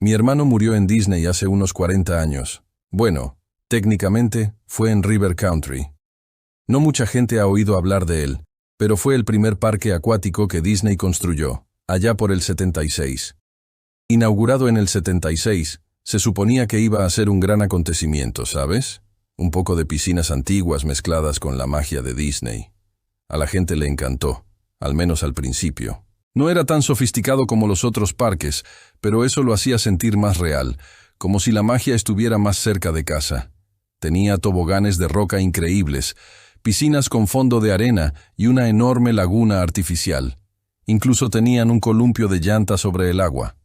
Mi hermano murió en Disney hace unos 40 años. Bueno, técnicamente fue en River Country. No mucha gente ha oído hablar de él, pero fue el primer parque acuático que Disney construyó, allá por el 76. Inaugurado en el 76, se suponía que iba a ser un gran acontecimiento, ¿sabes? Un poco de piscinas antiguas mezcladas con la magia de Disney. A la gente le encantó, al menos al principio. No era tan sofisticado como los otros parques, pero eso lo hacía sentir más real, como si la magia estuviera más cerca de casa. Tenía toboganes de roca increíbles, piscinas con fondo de arena y una enorme laguna artificial. Incluso tenían un columpio de llanta sobre el agua.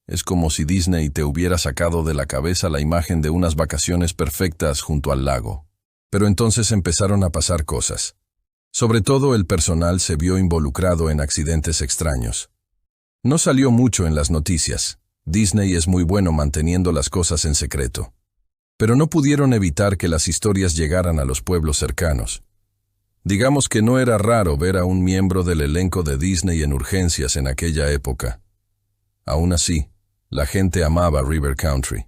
Es como si Disney te hubiera sacado de la cabeza la imagen de unas vacaciones perfectas junto al lago. Pero entonces empezaron a pasar cosas. Sobre todo el personal se vio involucrado en accidentes extraños. No salió mucho en las noticias. Disney es muy bueno manteniendo las cosas en secreto. Pero no pudieron evitar que las historias llegaran a los pueblos cercanos. Digamos que no era raro ver a un miembro del elenco de Disney en urgencias en aquella época. Aún así, la gente amaba River Country.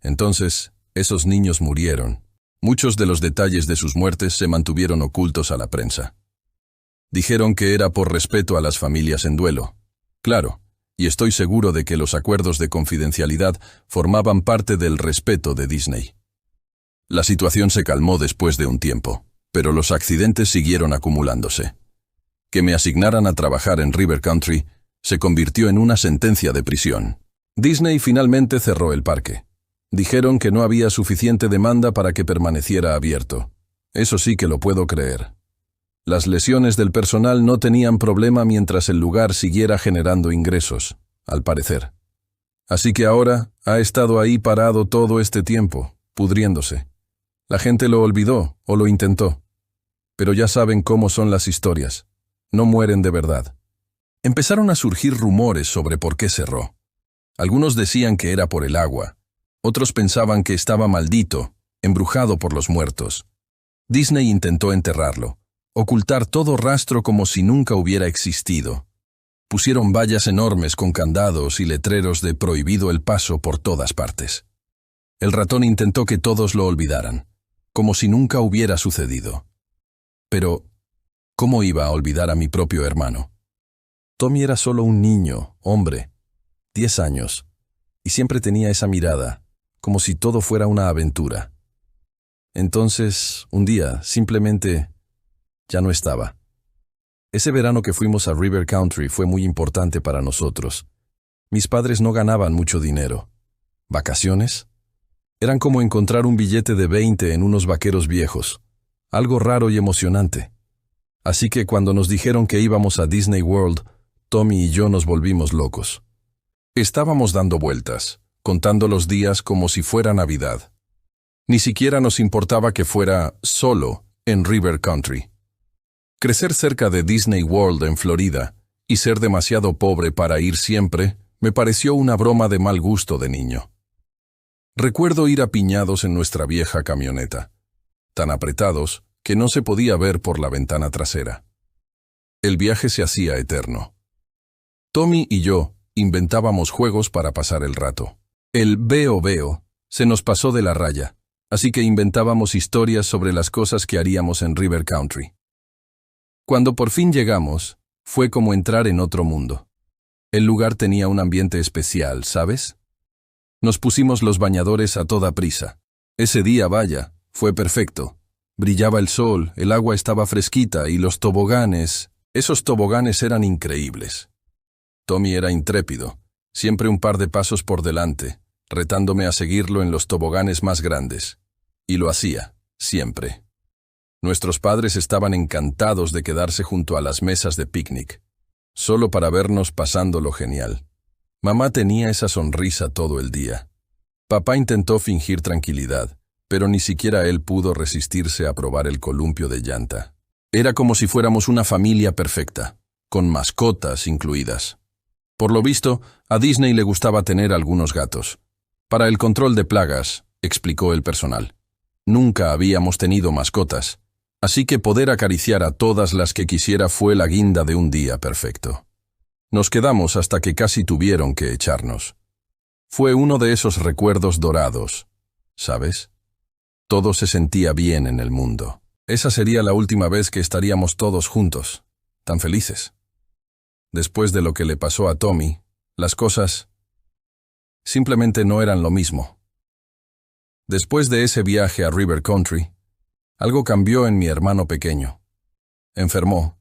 Entonces, esos niños murieron. Muchos de los detalles de sus muertes se mantuvieron ocultos a la prensa. Dijeron que era por respeto a las familias en duelo. Claro, y estoy seguro de que los acuerdos de confidencialidad formaban parte del respeto de Disney. La situación se calmó después de un tiempo, pero los accidentes siguieron acumulándose. Que me asignaran a trabajar en River Country se convirtió en una sentencia de prisión. Disney finalmente cerró el parque. Dijeron que no había suficiente demanda para que permaneciera abierto. Eso sí que lo puedo creer. Las lesiones del personal no tenían problema mientras el lugar siguiera generando ingresos, al parecer. Así que ahora ha estado ahí parado todo este tiempo, pudriéndose. La gente lo olvidó o lo intentó. Pero ya saben cómo son las historias. No mueren de verdad. Empezaron a surgir rumores sobre por qué cerró. Algunos decían que era por el agua. Otros pensaban que estaba maldito, embrujado por los muertos. Disney intentó enterrarlo, ocultar todo rastro como si nunca hubiera existido. Pusieron vallas enormes con candados y letreros de prohibido el paso por todas partes. El ratón intentó que todos lo olvidaran, como si nunca hubiera sucedido. Pero, ¿cómo iba a olvidar a mi propio hermano? Tommy era solo un niño, hombre, 10 años, y siempre tenía esa mirada, como si todo fuera una aventura. Entonces, un día, simplemente, ya no estaba. Ese verano que fuimos a River Country fue muy importante para nosotros. Mis padres no ganaban mucho dinero. ¿Vacaciones? Eran como encontrar un billete de 20 en unos vaqueros viejos. Algo raro y emocionante. Así que cuando nos dijeron que íbamos a Disney World, Tommy y yo nos volvimos locos. Estábamos dando vueltas, contando los días como si fuera Navidad. Ni siquiera nos importaba que fuera solo en River Country. Crecer cerca de Disney World en Florida y ser demasiado pobre para ir siempre me pareció una broma de mal gusto de niño. Recuerdo ir apiñados en nuestra vieja camioneta, tan apretados que no se podía ver por la ventana trasera. El viaje se hacía eterno. Tommy y yo inventábamos juegos para pasar el rato. El veo veo se nos pasó de la raya, así que inventábamos historias sobre las cosas que haríamos en River Country. Cuando por fin llegamos, fue como entrar en otro mundo. El lugar tenía un ambiente especial, ¿sabes? Nos pusimos los bañadores a toda prisa. Ese día, vaya, fue perfecto. Brillaba el sol, el agua estaba fresquita y los toboganes, esos toboganes eran increíbles. Tommy era intrépido, siempre un par de pasos por delante, retándome a seguirlo en los toboganes más grandes. Y lo hacía, siempre. Nuestros padres estaban encantados de quedarse junto a las mesas de picnic, solo para vernos pasándolo genial. Mamá tenía esa sonrisa todo el día. Papá intentó fingir tranquilidad, pero ni siquiera él pudo resistirse a probar el columpio de llanta. Era como si fuéramos una familia perfecta, con mascotas incluidas. Por lo visto, a Disney le gustaba tener algunos gatos. Para el control de plagas, explicó el personal. Nunca habíamos tenido mascotas, así que poder acariciar a todas las que quisiera fue la guinda de un día perfecto. Nos quedamos hasta que casi tuvieron que echarnos. Fue uno de esos recuerdos dorados, ¿sabes? Todo se sentía bien en el mundo. Esa sería la última vez que estaríamos todos juntos, tan felices. Después de lo que le pasó a Tommy, las cosas simplemente no eran lo mismo. Después de ese viaje a River Country, algo cambió en mi hermano pequeño. Enfermó,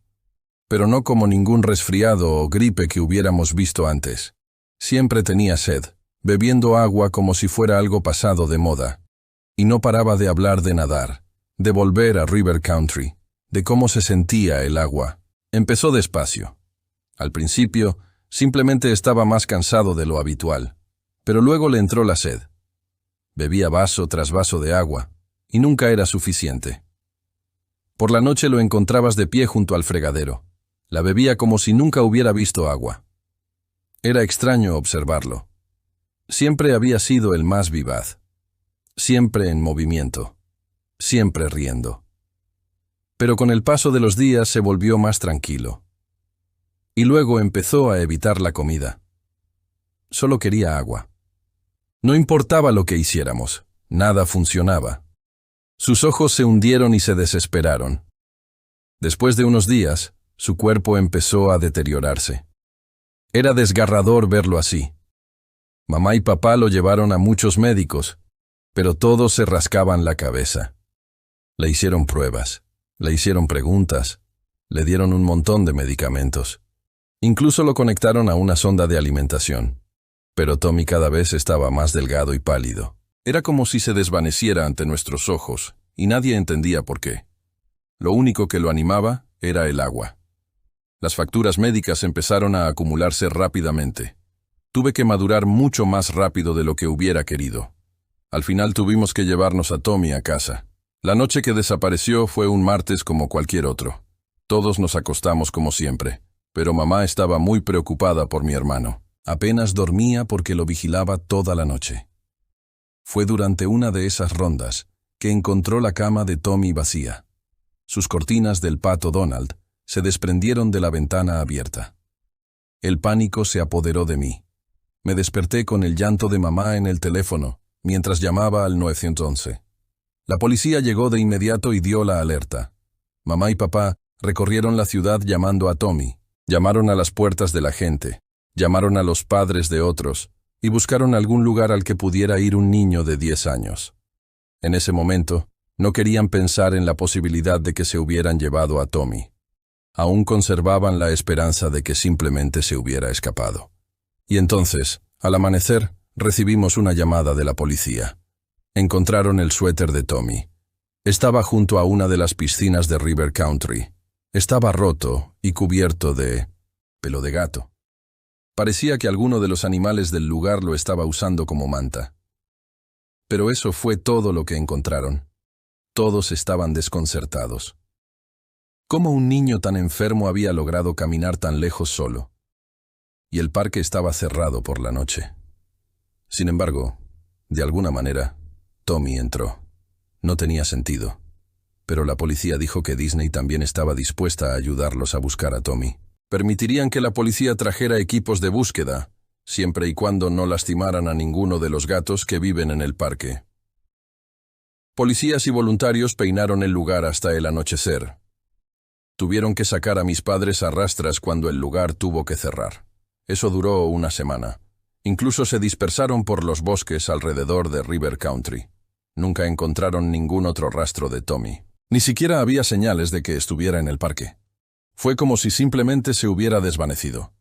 pero no como ningún resfriado o gripe que hubiéramos visto antes. Siempre tenía sed, bebiendo agua como si fuera algo pasado de moda. Y no paraba de hablar de nadar, de volver a River Country, de cómo se sentía el agua. Empezó despacio. Al principio, simplemente estaba más cansado de lo habitual, pero luego le entró la sed. Bebía vaso tras vaso de agua, y nunca era suficiente. Por la noche lo encontrabas de pie junto al fregadero. La bebía como si nunca hubiera visto agua. Era extraño observarlo. Siempre había sido el más vivaz. Siempre en movimiento. Siempre riendo. Pero con el paso de los días se volvió más tranquilo. Y luego empezó a evitar la comida. Solo quería agua. No importaba lo que hiciéramos, nada funcionaba. Sus ojos se hundieron y se desesperaron. Después de unos días, su cuerpo empezó a deteriorarse. Era desgarrador verlo así. Mamá y papá lo llevaron a muchos médicos, pero todos se rascaban la cabeza. Le hicieron pruebas, le hicieron preguntas, le dieron un montón de medicamentos. Incluso lo conectaron a una sonda de alimentación. Pero Tommy cada vez estaba más delgado y pálido. Era como si se desvaneciera ante nuestros ojos, y nadie entendía por qué. Lo único que lo animaba era el agua. Las facturas médicas empezaron a acumularse rápidamente. Tuve que madurar mucho más rápido de lo que hubiera querido. Al final tuvimos que llevarnos a Tommy a casa. La noche que desapareció fue un martes como cualquier otro. Todos nos acostamos como siempre, pero mamá estaba muy preocupada por mi hermano. Apenas dormía porque lo vigilaba toda la noche. Fue durante una de esas rondas que encontró la cama de Tommy vacía. Sus cortinas del pato Donald se desprendieron de la ventana abierta. El pánico se apoderó de mí. Me desperté con el llanto de mamá en el teléfono, mientras llamaba al 911. La policía llegó de inmediato y dio la alerta. Mamá y papá recorrieron la ciudad llamando a Tommy. Llamaron a las puertas de la gente. Llamaron a los padres de otros y buscaron algún lugar al que pudiera ir un niño de 10 años. En ese momento, no querían pensar en la posibilidad de que se hubieran llevado a Tommy. Aún conservaban la esperanza de que simplemente se hubiera escapado. Y entonces, al amanecer, recibimos una llamada de la policía. Encontraron el suéter de Tommy. Estaba junto a una de las piscinas de River Country. Estaba roto y cubierto de pelo de gato. Parecía que alguno de los animales del lugar lo estaba usando como manta. Pero eso fue todo lo que encontraron. Todos estaban desconcertados. ¿Cómo un niño tan enfermo había logrado caminar tan lejos solo? Y el parque estaba cerrado por la noche. Sin embargo, de alguna manera, Tommy entró. No tenía sentido. Pero la policía dijo que Disney también estaba dispuesta a ayudarlos a buscar a Tommy. Permitirían que la policía trajera equipos de búsqueda, siempre y cuando no lastimaran a ninguno de los gatos que viven en el parque. Policías y voluntarios peinaron el lugar hasta el anochecer. Tuvieron que sacar a mis padres a rastras cuando el lugar tuvo que cerrar. Eso duró una semana. Incluso se dispersaron por los bosques alrededor de River Country. Nunca encontraron ningún otro rastro de Tommy. Ni siquiera había señales de que estuviera en el parque. Fue como si simplemente se hubiera desvanecido.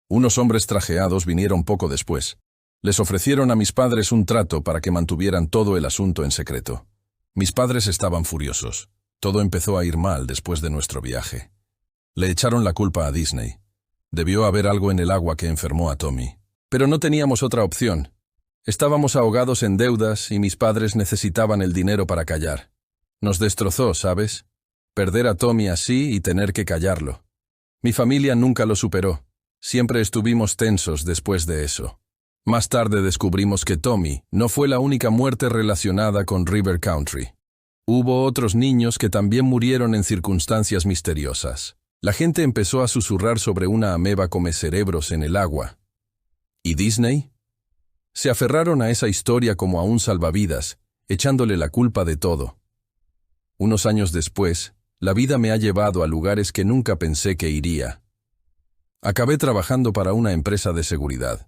Unos hombres trajeados vinieron poco después. Les ofrecieron a mis padres un trato para que mantuvieran todo el asunto en secreto. Mis padres estaban furiosos. Todo empezó a ir mal después de nuestro viaje. Le echaron la culpa a Disney. Debió haber algo en el agua que enfermó a Tommy. Pero no teníamos otra opción. Estábamos ahogados en deudas y mis padres necesitaban el dinero para callar. Nos destrozó, ¿sabes? Perder a Tommy así y tener que callarlo. Mi familia nunca lo superó. Siempre estuvimos tensos después de eso. Más tarde descubrimos que Tommy no fue la única muerte relacionada con River Country. Hubo otros niños que también murieron en circunstancias misteriosas. La gente empezó a susurrar sobre una ameba come cerebros en el agua. ¿Y Disney? Se aferraron a esa historia como a un salvavidas, echándole la culpa de todo. Unos años después, la vida me ha llevado a lugares que nunca pensé que iría. Acabé trabajando para una empresa de seguridad.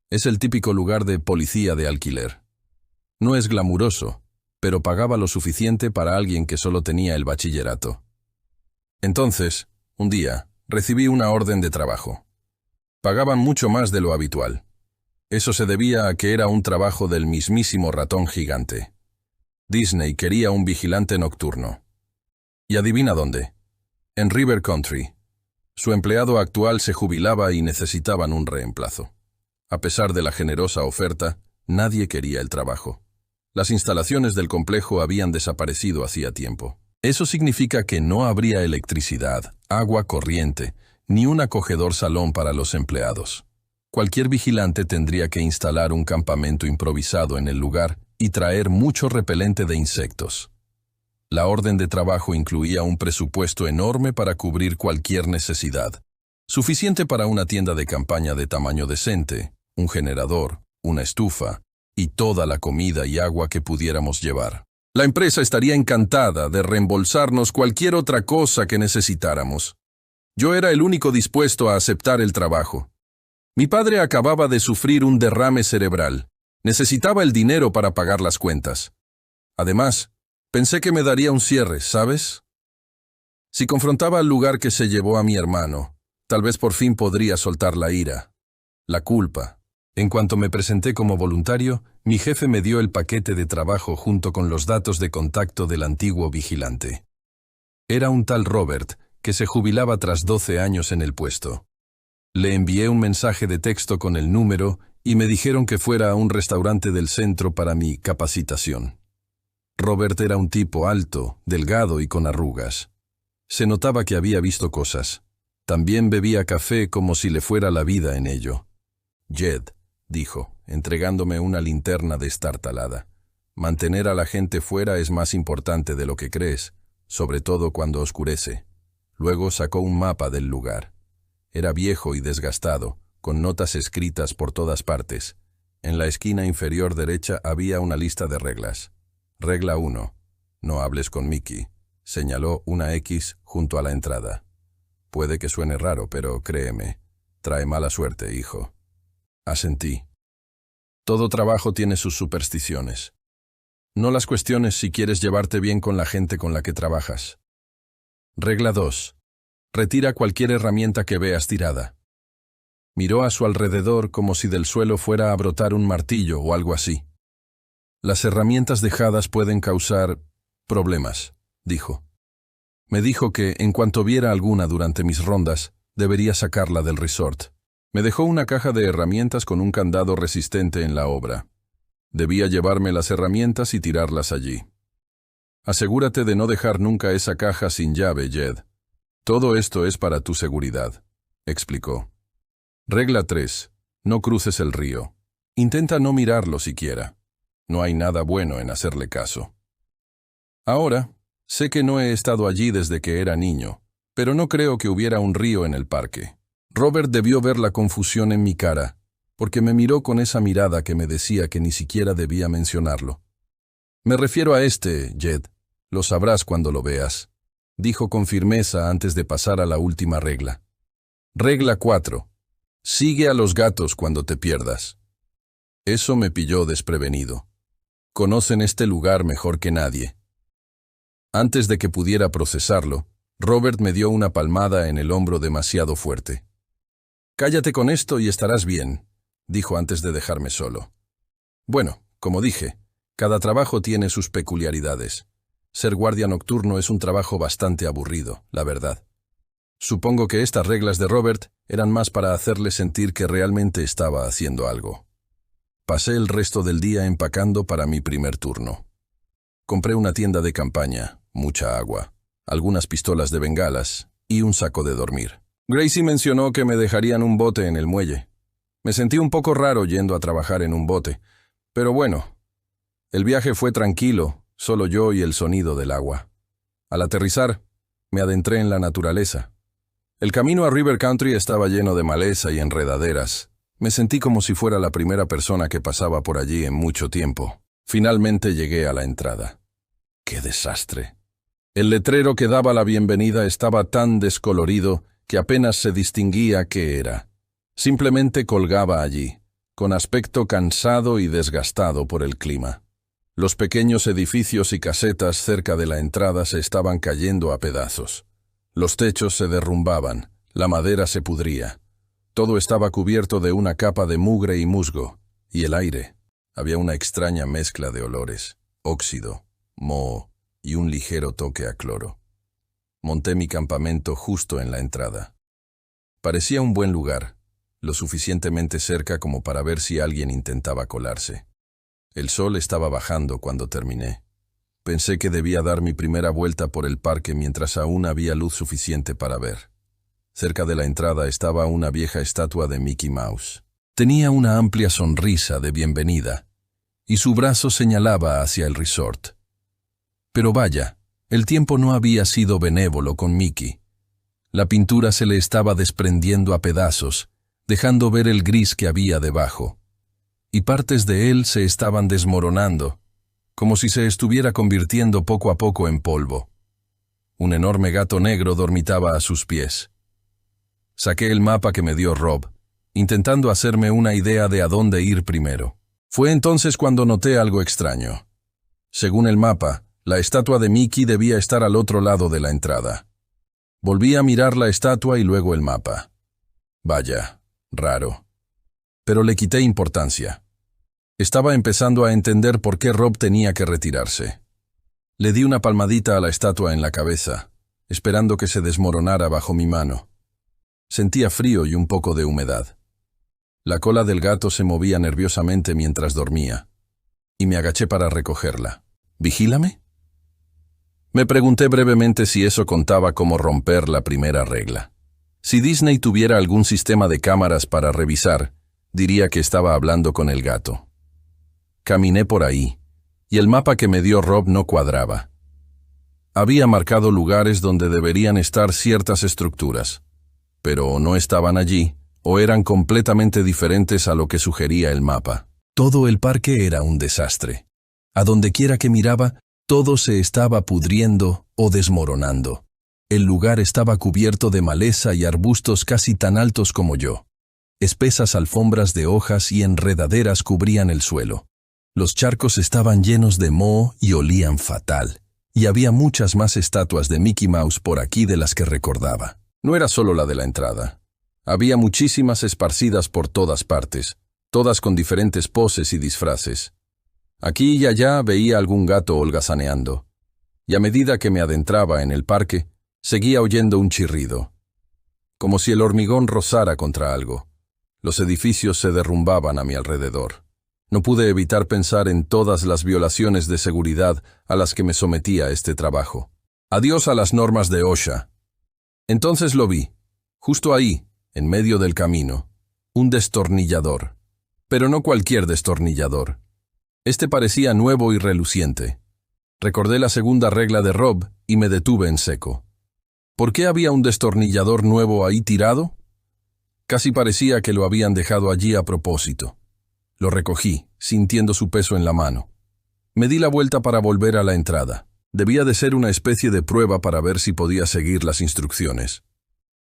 Es el típico lugar de policía de alquiler. No es glamuroso, pero pagaba lo suficiente para alguien que solo tenía el bachillerato. Entonces, un día, recibí una orden de trabajo. Pagaban mucho más de lo habitual. Eso se debía a que era un trabajo del mismísimo ratón gigante. Disney quería un vigilante nocturno. ¿Y adivina dónde? En River Country. Su empleado actual se jubilaba y necesitaban un reemplazo. A pesar de la generosa oferta, nadie quería el trabajo. Las instalaciones del complejo habían desaparecido hacía tiempo. Eso significa que no habría electricidad, agua corriente, ni un acogedor salón para los empleados. Cualquier vigilante tendría que instalar un campamento improvisado en el lugar y traer mucho repelente de insectos. La orden de trabajo incluía un presupuesto enorme para cubrir cualquier necesidad, suficiente para una tienda de campaña de tamaño decente, un generador, una estufa y toda la comida y agua que pudiéramos llevar. La empresa estaría encantada de reembolsarnos cualquier otra cosa que necesitáramos. Yo era el único dispuesto a aceptar el trabajo. Mi padre acababa de sufrir un derrame cerebral. Necesitaba el dinero para pagar las cuentas. Además, pensé que me daría un cierre, ¿sabes? Si confrontaba al lugar que se llevó a mi hermano, tal vez por fin podría soltar la ira, la culpa. En cuanto me presenté como voluntario, mi jefe me dio el paquete de trabajo junto con los datos de contacto del antiguo vigilante. Era un tal Robert, que se jubilaba tras 12 años en el puesto. Le envié un mensaje de texto con el número y me dijeron que fuera a un restaurante del centro para mi capacitación. Robert era un tipo alto, delgado y con arrugas. Se notaba que había visto cosas. También bebía café como si le fuera la vida en ello. «Jed», dijo, entregándome una linterna destartalada. «Mantener a la gente fuera es más importante de lo que crees, sobre todo cuando oscurece». Luego sacó un mapa del lugar. Era viejo y desgastado, con notas escritas por todas partes. En la esquina inferior derecha había una lista de reglas. Regla 1. No hables con Mickey. Señaló una X junto a la entrada. Puede que suene raro, pero créeme, trae mala suerte, hijo. Asentí. Todo trabajo tiene sus supersticiones. No las cuestiones si quieres llevarte bien con la gente con la que trabajas. Regla 2. Retira cualquier herramienta que veas tirada. Miró a su alrededor como si del suelo fuera a brotar un martillo o algo así. Las herramientas dejadas pueden causar problemas, dijo. Me dijo que, en cuanto viera alguna durante mis rondas, debería sacarla del resort. Me dejó una caja de herramientas con un candado resistente en la obra. Debía llevarme las herramientas y tirarlas allí. Asegúrate de no dejar nunca esa caja sin llave, Jed. Todo esto es para tu seguridad, explicó. Regla 3. No cruces el río. Intenta no mirarlo siquiera. No hay nada bueno en hacerle caso. Ahora, sé que no he estado allí desde que era niño, pero no creo que hubiera un río en el parque. Robert debió ver la confusión en mi cara, porque me miró con esa mirada que me decía que ni siquiera debía mencionarlo. Me refiero a este, Jed. Lo sabrás cuando lo veas, dijo con firmeza antes de pasar a la última regla. Regla 4. Sigue a los gatos cuando te pierdas. Eso me pilló desprevenido. Conocen este lugar mejor que nadie. Antes de que pudiera procesarlo, Robert me dio una palmada en el hombro demasiado fuerte. Cállate con esto y estarás bien, dijo antes de dejarme solo. Bueno, como dije, cada trabajo tiene sus peculiaridades. Ser guardia nocturno es un trabajo bastante aburrido, la verdad. Supongo que estas reglas de Robert eran más para hacerle sentir que realmente estaba haciendo algo. Pasé el resto del día empacando para mi primer turno. Compré una tienda de campaña, mucha agua, algunas pistolas de bengalas y un saco de dormir. Gracie mencionó que me dejarían un bote en el muelle. Me sentí un poco raro yendo a trabajar en un bote, pero bueno. El viaje fue tranquilo, solo yo y el sonido del agua. Al aterrizar, me adentré en la naturaleza. El camino a River Country estaba lleno de maleza y enredaderas. Me sentí como si fuera la primera persona que pasaba por allí en mucho tiempo. Finalmente llegué a la entrada. ¡Qué desastre! El letrero que daba la bienvenida estaba tan descolorido que apenas se distinguía qué era. Simplemente colgaba allí, con aspecto cansado y desgastado por el clima. Los pequeños edificios y casetas cerca de la entrada se estaban cayendo a pedazos. Los techos se derrumbaban, la madera se pudría. Todo estaba cubierto de una capa de mugre y musgo, y el aire. Había una extraña mezcla de olores, óxido, moho y un ligero toque a cloro. Monté mi campamento justo en la entrada. Parecía un buen lugar, lo suficientemente cerca como para ver si alguien intentaba colarse. El sol estaba bajando cuando terminé. Pensé que debía dar mi primera vuelta por el parque mientras aún había luz suficiente para ver. Cerca de la entrada estaba una vieja estatua de Mickey Mouse. Tenía una amplia sonrisa de bienvenida, y su brazo señalaba hacia el resort. Pero vaya, el tiempo no había sido benévolo con Mickey. La pintura se le estaba desprendiendo a pedazos, dejando ver el gris que había debajo, y partes de él se estaban desmoronando, como si se estuviera convirtiendo poco a poco en polvo. Un enorme gato negro dormitaba a sus pies. Saqué el mapa que me dio Rob, intentando hacerme una idea de a dónde ir primero. Fue entonces cuando noté algo extraño. Según el mapa, la estatua de Mickey debía estar al otro lado de la entrada. Volví a mirar la estatua y luego el mapa. Vaya, raro. Pero le quité importancia. Estaba empezando a entender por qué Rob tenía que retirarse. Le di una palmadita a la estatua en la cabeza, esperando que se desmoronara bajo mi mano. Sentía frío y un poco de humedad. La cola del gato se movía nerviosamente mientras dormía, y me agaché para recogerla. ¿Vigílame? Me pregunté brevemente si eso contaba como romper la primera regla. Si Disney tuviera algún sistema de cámaras para revisar, diría que estaba hablando con el gato. Caminé por ahí, y el mapa que me dio Rob no cuadraba. Había marcado lugares donde deberían estar ciertas estructuras, pero o no estaban allí, o eran completamente diferentes a lo que sugería el mapa. Todo el parque era un desastre. A donde quiera que miraba, todo se estaba pudriendo o desmoronando. El lugar estaba cubierto de maleza y arbustos casi tan altos como yo. Espesas alfombras de hojas y enredaderas cubrían el suelo. Los charcos estaban llenos de moho y olían fatal, y había muchas más estatuas de Mickey Mouse por aquí de las que recordaba. No era solo la de la entrada. Había muchísimas esparcidas por todas partes, todas con diferentes poses y disfraces. Aquí y allá veía algún gato holgazaneando, y a medida que me adentraba en el parque, seguía oyendo un chirrido, como si el hormigón rozara contra algo. Los edificios se derrumbaban a mi alrededor. No pude evitar pensar en todas las violaciones de seguridad a las que me sometía este trabajo. Adiós a las normas de OSHA. Entonces lo vi, justo ahí, en medio del camino, un destornillador. Pero no cualquier destornillador. Este parecía nuevo y reluciente. Recordé la segunda regla de Rob y me detuve en seco. ¿Por qué había un destornillador nuevo ahí tirado? Casi parecía que lo habían dejado allí a propósito. Lo recogí, sintiendo su peso en la mano. Me di la vuelta para volver a la entrada. Debía de ser una especie de prueba para ver si podía seguir las instrucciones.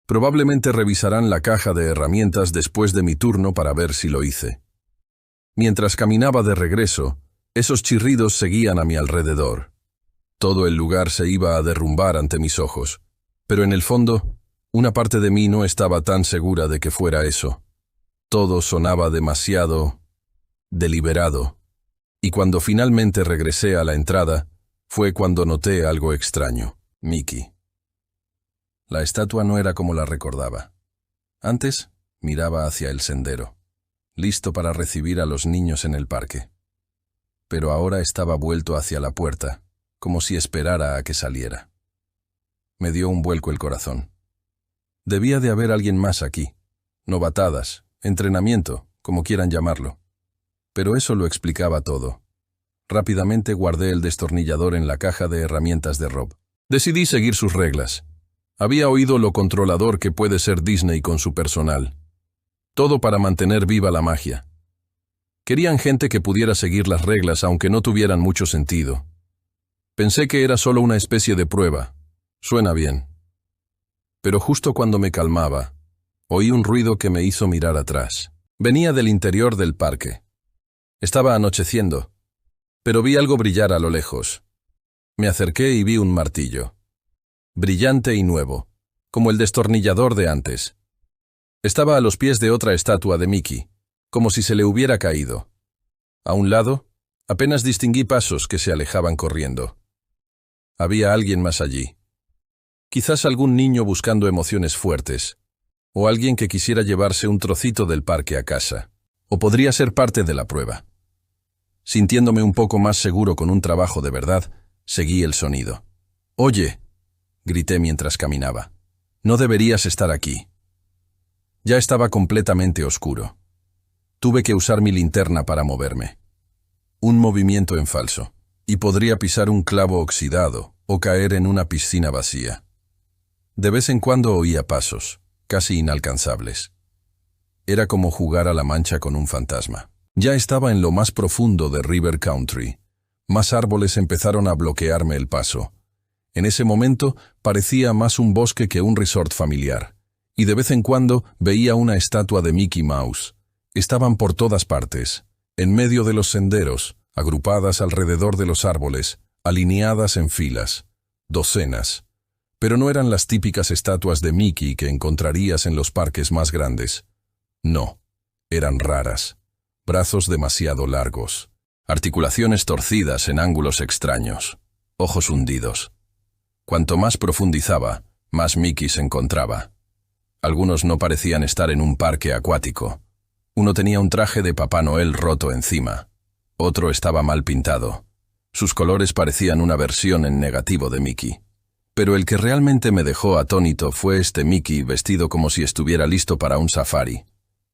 Probablemente revisarán la caja de herramientas después de mi turno para ver si lo hice. Mientras caminaba de regreso, esos chirridos seguían a mi alrededor. Todo el lugar se iba a derrumbar ante mis ojos, pero en el fondo, una parte de mí no estaba tan segura de que fuera eso. Todo sonaba demasiado deliberado, y cuando finalmente regresé a la entrada, fue cuando noté algo extraño. Mickey. La estatua no era como la recordaba. Antes, miraba hacia el sendero, listo para recibir a los niños en el parque. Pero ahora estaba vuelto hacia la puerta, como si esperara a que saliera. Me dio un vuelco el corazón. Debía de haber alguien más aquí. Novatadas, entrenamiento, como quieran llamarlo. Pero eso lo explicaba todo. Rápidamente guardé el destornillador en la caja de herramientas de Rob. Decidí seguir sus reglas. Había oído lo controlador que puede ser Disney con su personal. Todo para mantener viva la magia. Querían gente que pudiera seguir las reglas aunque no tuvieran mucho sentido. Pensé que era solo una especie de prueba. Suena bien. Pero justo cuando me calmaba, oí un ruido que me hizo mirar atrás. Venía del interior del parque. Estaba anocheciendo, pero vi algo brillar a lo lejos. Me acerqué y vi un martillo. Brillante y nuevo, como el destornillador de antes. Estaba a los pies de otra estatua de Mickey, como si se le hubiera caído. A un lado, apenas distinguí pasos que se alejaban corriendo. Había alguien más allí. Quizás algún niño buscando emociones fuertes, o alguien que quisiera llevarse un trocito del parque a casa, o podría ser parte de la prueba. Sintiéndome un poco más seguro con un trabajo de verdad, seguí el sonido. «Oye», grité mientras caminaba, «no deberías estar aquí». Ya estaba completamente oscuro. Tuve que usar mi linterna para moverme. Un movimiento en falso, y podría pisar un clavo oxidado o caer en una piscina vacía. De vez en cuando oía pasos, casi inalcanzables. Era como jugar a la mancha con un fantasma. Ya estaba en lo más profundo de River Country. Más árboles empezaron a bloquearme el paso. En ese momento parecía más un bosque que un resort familiar. Y de vez en cuando veía una estatua de Mickey Mouse. Estaban por todas partes, en medio de los senderos, agrupadas alrededor de los árboles, alineadas en filas, docenas. Pero no eran las típicas estatuas de Mickey que encontrarías en los parques más grandes. No, eran raras. Brazos demasiado largos, articulaciones torcidas en ángulos extraños, ojos hundidos. Cuanto más profundizaba, más Mickey se encontraba. Algunos no parecían estar en un parque acuático. Uno tenía un traje de Papá Noel roto encima. Otro estaba mal pintado. Sus colores parecían una versión en negativo de Mickey. Pero el que realmente me dejó atónito fue este Mickey vestido como si estuviera listo para un safari.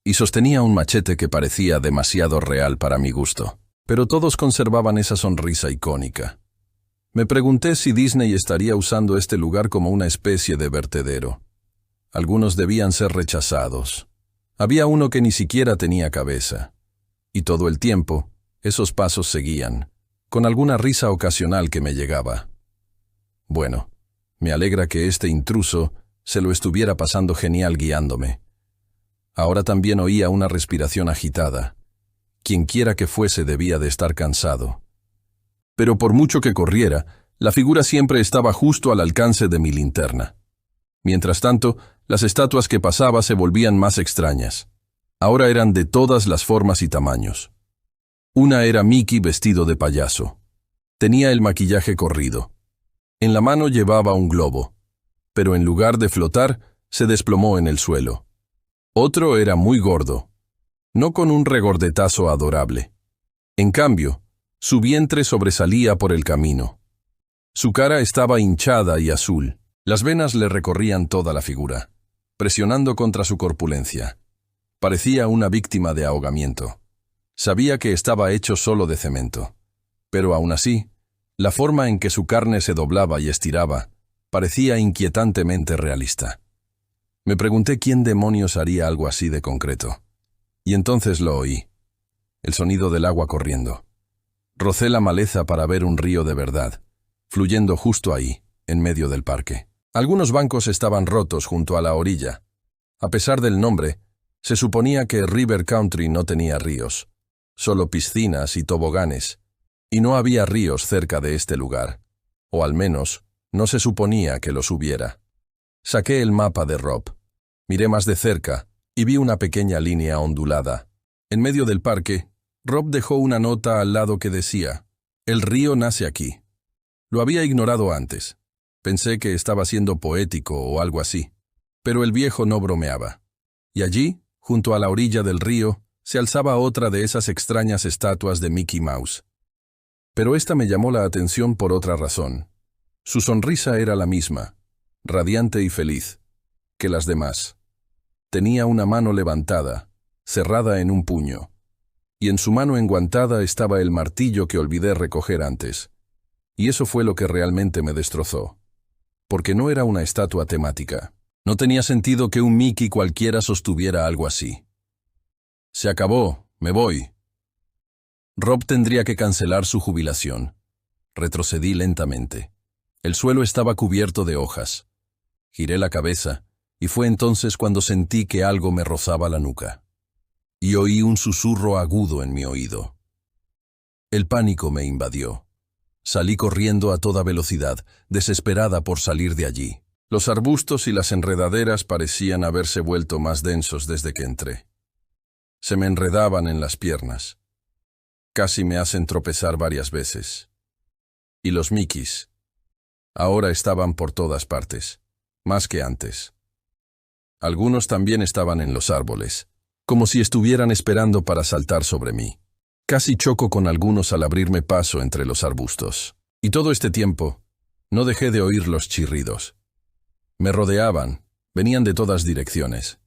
Y sostenía un machete que parecía demasiado real para mi gusto. Pero todos conservaban esa sonrisa icónica. Me pregunté si Disney estaría usando este lugar como una especie de vertedero. Algunos debían ser rechazados. Había uno que ni siquiera tenía cabeza. Y todo el tiempo, esos pasos seguían, con alguna risa ocasional que me llegaba. Bueno, me alegra que este intruso se lo estuviera pasando genial guiándome. Ahora también oía una respiración agitada. Quienquiera que fuese debía de estar cansado. Pero por mucho que corriera, la figura siempre estaba justo al alcance de mi linterna. Mientras tanto, las estatuas que pasaba se volvían más extrañas. Ahora eran de todas las formas y tamaños. Una era Mickey vestido de payaso. Tenía el maquillaje corrido. En la mano llevaba un globo, pero en lugar de flotar, se desplomó en el suelo. Otro era muy gordo, no con un regordetazo adorable. En cambio, su vientre sobresalía por el camino. Su cara estaba hinchada y azul. Las venas le recorrían toda la figura, presionando contra su corpulencia. Parecía una víctima de ahogamiento. Sabía que estaba hecho solo de cemento. Pero aún así, la forma en que su carne se doblaba y estiraba parecía inquietantemente realista. Me pregunté quién demonios haría algo así de concreto. Y entonces lo oí. El sonido del agua corriendo. Rocé la maleza para ver un río de verdad, fluyendo justo ahí, en medio del parque. Algunos bancos estaban rotos junto a la orilla. A pesar del nombre, se suponía que River Country no tenía ríos, solo piscinas y toboganes, y no había ríos cerca de este lugar, o al menos, no se suponía que los hubiera. Saqué el mapa de Rob. Miré más de cerca y vi una pequeña línea ondulada. En medio del parque, Rob dejó una nota al lado que decía, «El río nace aquí». Lo había ignorado antes. Pensé que estaba siendo poético o algo así. Pero el viejo no bromeaba. Y allí, junto a la orilla del río, se alzaba otra de esas extrañas estatuas de Mickey Mouse. Pero esta me llamó la atención por otra razón. Su sonrisa era la misma, radiante y feliz, que las demás. Tenía una mano levantada, cerrada en un puño, y en su mano enguantada estaba el martillo que olvidé recoger antes. Y eso fue lo que realmente me destrozó. Porque no era una estatua temática. No tenía sentido que un Mickey cualquiera sostuviera algo así. Se acabó, me voy. Rob tendría que cancelar su jubilación. Retrocedí lentamente. El suelo estaba cubierto de hojas. Giré la cabeza, y fue entonces cuando sentí que algo me rozaba la nuca. Y oí un susurro agudo en mi oído. El pánico me invadió. Salí corriendo a toda velocidad, desesperada por salir de allí. Los arbustos y las enredaderas parecían haberse vuelto más densos desde que entré. Se me enredaban en las piernas. Casi me hacen tropezar varias veces. Y los Mickeys. Ahora estaban por todas partes, más que antes. Algunos también estaban en los árboles, como si estuvieran esperando para saltar sobre mí. Casi choco con algunos al abrirme paso entre los arbustos. Y todo este tiempo, no dejé de oír los chirridos. Me rodeaban, venían de todas direcciones.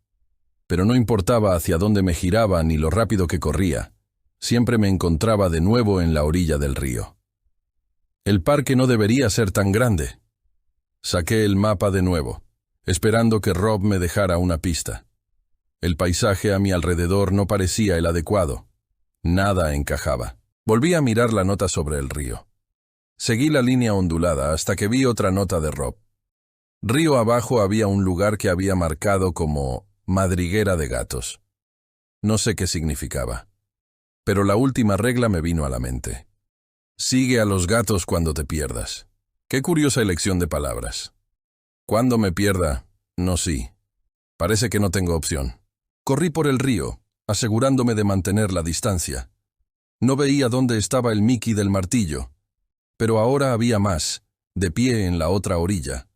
Pero no importaba hacia dónde me giraba ni lo rápido que corría, siempre me encontraba de nuevo en la orilla del río. El parque no debería ser tan grande. Saqué el mapa de nuevo, esperando que Rob me dejara una pista. El paisaje a mi alrededor no parecía el adecuado. Nada encajaba. Volví a mirar la nota sobre el río. Seguí la línea ondulada hasta que vi otra nota de Rob. Río abajo había un lugar que había marcado como madriguera de gatos. No sé qué significaba, pero la última regla me vino a la mente. Sigue a los gatos cuando te pierdas. Qué curiosa elección de palabras. Cuando me pierda, no sí. Parece que no tengo opción. Corrí por el río, asegurándome de mantener la distancia. No veía dónde estaba el Mickey del martillo, pero ahora había más, de pie en la otra orilla.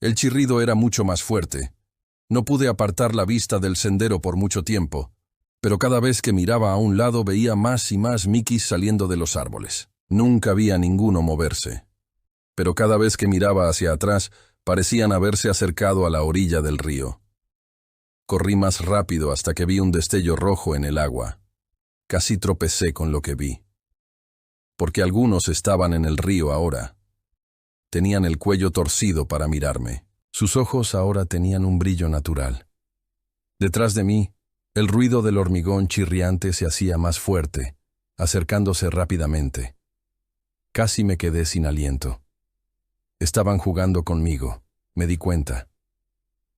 El chirrido era mucho más fuerte. No pude apartar la vista del sendero por mucho tiempo, pero cada vez que miraba a un lado veía más y más Mickeys saliendo de los árboles. Nunca vi a ninguno moverse, pero cada vez que miraba hacia atrás parecían haberse acercado a la orilla del río. Corrí más rápido hasta que vi un destello rojo en el agua. Casi tropecé con lo que vi. Porque algunos estaban en el río ahora. Tenían el cuello torcido para mirarme. Sus ojos ahora tenían un brillo natural. Detrás de mí, el ruido del hormigón chirriante se hacía más fuerte, acercándose rápidamente. Casi me quedé sin aliento. Estaban jugando conmigo, me di cuenta.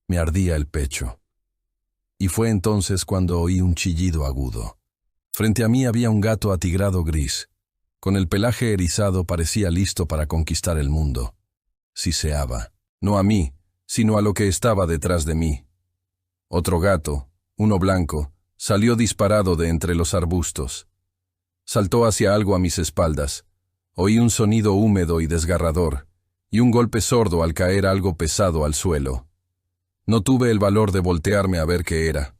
Me ardía el pecho. Y fue entonces cuando oí un chillido agudo. Frente a mí había un gato atigrado gris. Con el pelaje erizado parecía listo para conquistar el mundo. Siseaba, no a mí, sino a lo que estaba detrás de mí. Otro gato, uno blanco, salió disparado de entre los arbustos. Saltó hacia algo a mis espaldas. Oí un sonido húmedo y desgarrador, y un golpe sordo al caer algo pesado al suelo. No tuve el valor de voltearme a ver qué era.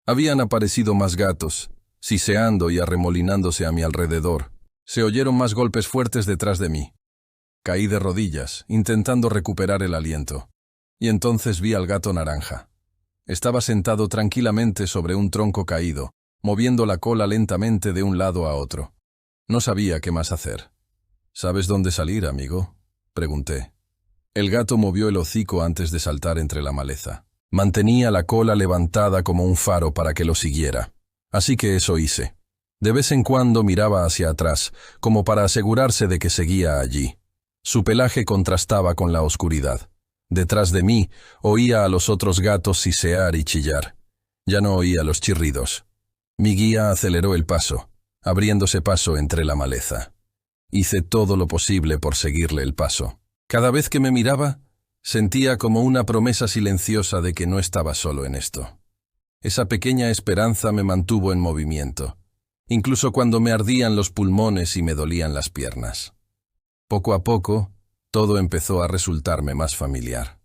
Habían aparecido más gatos, siseando y arremolinándose a mi alrededor. Se oyeron más golpes fuertes detrás de mí. Caí de rodillas, intentando recuperar el aliento. Y entonces vi al gato naranja. Estaba sentado tranquilamente sobre un tronco caído, moviendo la cola lentamente de un lado a otro. No sabía qué más hacer. ¿Sabes dónde salir, amigo?, pregunté. El gato movió el hocico antes de saltar entre la maleza. Mantenía la cola levantada como un faro para que lo siguiera. Así que eso hice. De vez en cuando miraba hacia atrás, como para asegurarse de que seguía allí. Su pelaje contrastaba con la oscuridad. Detrás de mí, oía a los otros gatos sisear y chillar. Ya no oía los chirridos. Mi guía aceleró el paso, abriéndose paso entre la maleza. Hice todo lo posible por seguirle el paso. Cada vez que me miraba, sentía como una promesa silenciosa de que no estaba solo en esto. Esa pequeña esperanza me mantuvo en movimiento, incluso cuando me ardían los pulmones y me dolían las piernas. Poco a poco, todo empezó a resultarme más familiar.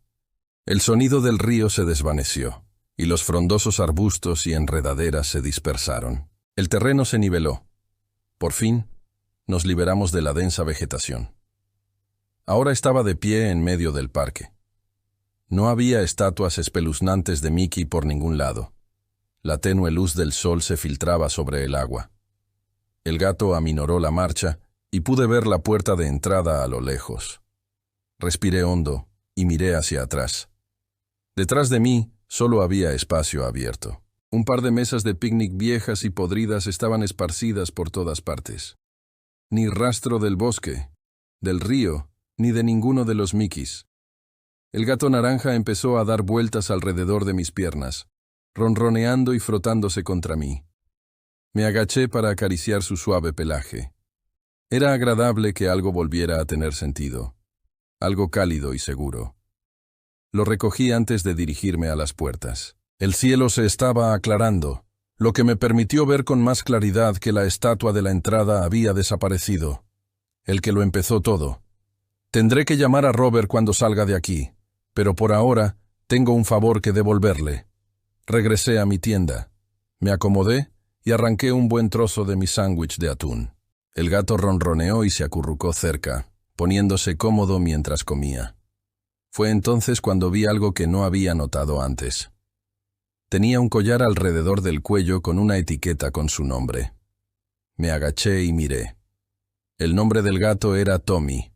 El sonido del río se desvaneció, y los frondosos arbustos y enredaderas se dispersaron. El terreno se niveló. Por fin, nos liberamos de la densa vegetación. Ahora estaba de pie en medio del parque. No había estatuas espeluznantes de Mickey por ningún lado. La tenue luz del sol se filtraba sobre el agua. El gato aminoró la marcha y pude ver la puerta de entrada a lo lejos. Respiré hondo y miré hacia atrás. Detrás de mí solo había espacio abierto. Un par de mesas de picnic viejas y podridas estaban esparcidas por todas partes. Ni rastro del bosque, del río, ni de ninguno de los Mickeys. El gato naranja empezó a dar vueltas alrededor de mis piernas, ronroneando y frotándose contra mí. Me agaché para acariciar su suave pelaje. Era agradable que algo volviera a tener sentido, algo cálido y seguro. Lo recogí antes de dirigirme a las puertas. El cielo se estaba aclarando, lo que me permitió ver con más claridad que la estatua de la entrada había desaparecido. El que lo empezó todo. Tendré que llamar a Robert cuando salga de aquí, pero por ahora tengo un favor que devolverle. Regresé a mi tienda. Me acomodé y arranqué un buen trozo de mi sándwich de atún. El gato ronroneó y se acurrucó cerca, poniéndose cómodo mientras comía. Fue entonces cuando vi algo que no había notado antes. Tenía un collar alrededor del cuello con una etiqueta con su nombre. Me agaché y miré. El nombre del gato era Tommy.